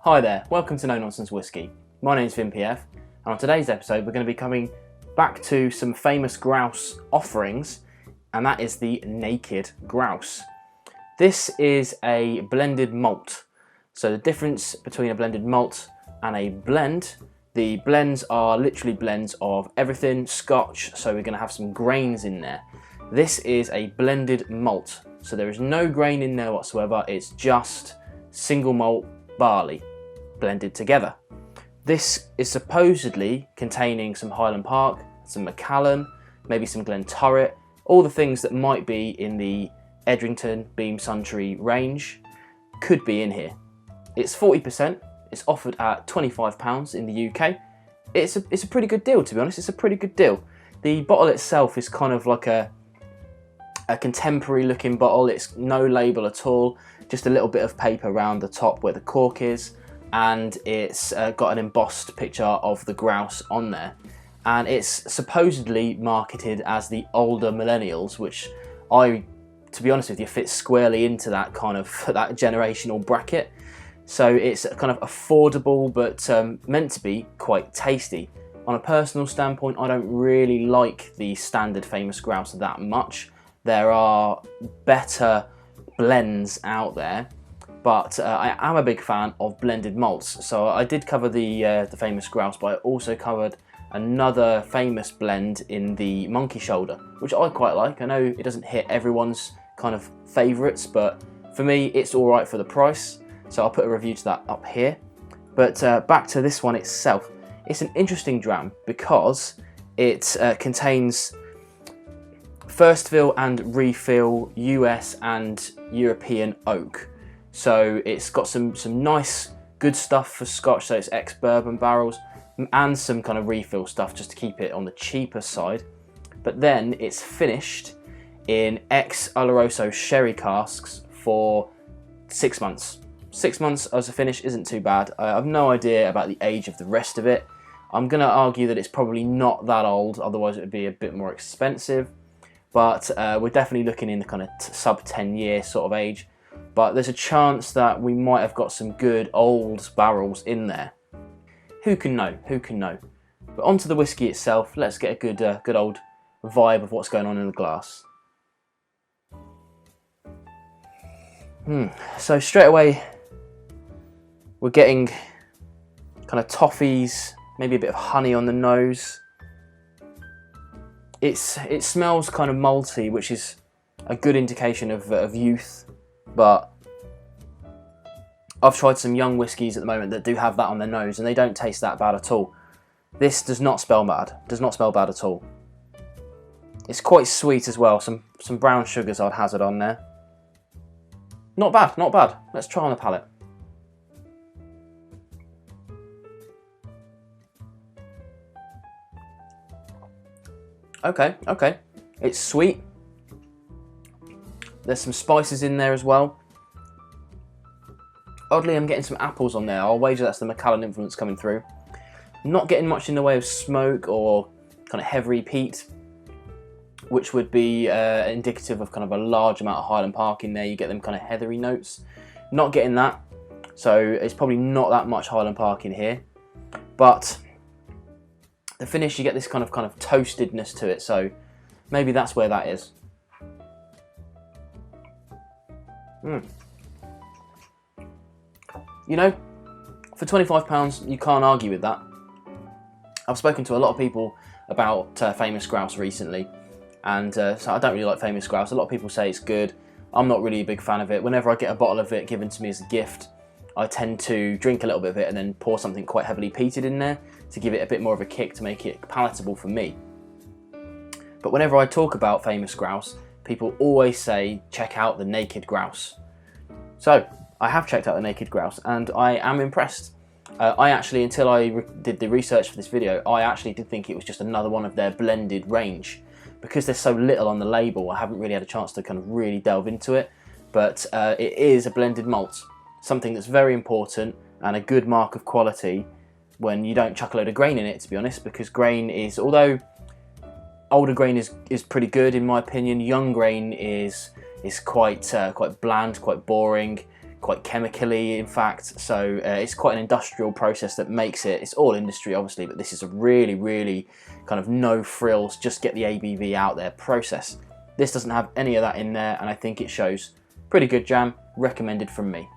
Hi there, welcome to Nonsense Whisky. My name's Vin PF, and on today's episode we're going to be coming back to some Famous Grouse offerings, and that is the Naked Grouse. This is a blended malt. So the difference between a blended malt and a blend, the blends are literally blends of everything Scotch, so we're going to have some grains in there. This is a blended malt, so there is no grain in there whatsoever, it's just single malt barley blended together. This is supposedly containing some Highland Park, some Macallan, maybe some Glenturret, all the things that might be in the Edrington Beam Suntory range could be in here. It's 40%, it's offered at £25 in the UK. It's a pretty good deal, to be honest, it's a pretty good deal. The bottle itself is kind of like a contemporary looking bottle, it's no label at all, just a little bit of paper around the top where the cork is, and it's got an embossed picture of the grouse on there. And it's supposedly marketed as the older millennials, which to be honest with you, fits squarely into that kind of that generational bracket. So it's kind of affordable, but meant to be quite tasty. On a personal standpoint, I don't really like the standard Famous Grouse that much. There are better blends out there, but I am a big fan of blended malts. So I did cover the Famous Grouse, but I also covered another famous blend in the Monkey Shoulder, which I quite like. I know it doesn't hit everyone's kind of favourites, but for me it's alright for the price, so I'll put a review to that up here. But back to this one itself, it's an interesting dram because it contains first fill and refill US and European oak. So it's got some nice good stuff for Scotch, so it's ex-bourbon barrels, and some kind of refill stuff just to keep it on the cheaper side. But then it's finished in ex-Oloroso sherry casks for 6 months. 6 months as a finish isn't too bad. I have no idea about the age of the rest of it. I'm going to argue that it's probably not that old, otherwise it would be a bit more expensive. But we're definitely looking in the kind of sub 10 year sort of age. But there's a chance that we might have got some good old barrels in there. Who can know? Who can know? But onto the whiskey itself, let's get a good old vibe of what's going on in the glass. So straight away, we're getting kind of toffees, maybe a bit of honey on the nose. It smells kind of malty, which is a good indication of youth, but I've tried some young whiskies at the moment that do have that on their nose and they don't taste that bad at all. This does not smell bad, at all. It's quite sweet as well, some brown sugars I'd hazard on there. Not bad, not bad. Let's try on the palate. Okay, it's sweet. There's some spices in there as well. Oddly, I'm getting some apples on there. I'll wager that's the Macallan influence coming through. Not getting much in the way of smoke or kind of heavy peat, which would be indicative of kind of a large amount of Highland Park in there. You get them kind of heathery notes. Not getting that, so it's probably not that much Highland Park in here. But the finish, you get this kind of toastedness to it, so maybe that's where that is. You know, for £25 you can't argue with that. I've spoken to a lot of people about Famous Grouse recently, and so I don't really like Famous Grouse. A lot of people say it's good. I'm not really a big fan of it. Whenever I get a bottle of it given to me as a gift, I tend to drink a little bit of it and then pour something quite heavily peated in there to give it a bit more of a kick, to make it palatable for me. But whenever I talk about Famous Grouse, people always say check out the Naked Grouse. So I have checked out the Naked Grouse and I am impressed. I actually, until I did the research for this video, I actually did think it was just another one of their blended range. Because there's so little on the label, I haven't really had a chance to kind of really delve into it. But it is a blended malt, something that's very important and a good mark of quality when you don't chuck a load of grain in it, to be honest, because grain is, although older grain is pretty good in my opinion, young grain is quite bland, quite boring, quite chemically, in fact. So it's quite an industrial process that makes it. It's all industry, obviously, but this is a really, really kind of no frills, just get the ABV out there process. This doesn't have any of that in there, and I think it shows pretty good jam. Recommended from me.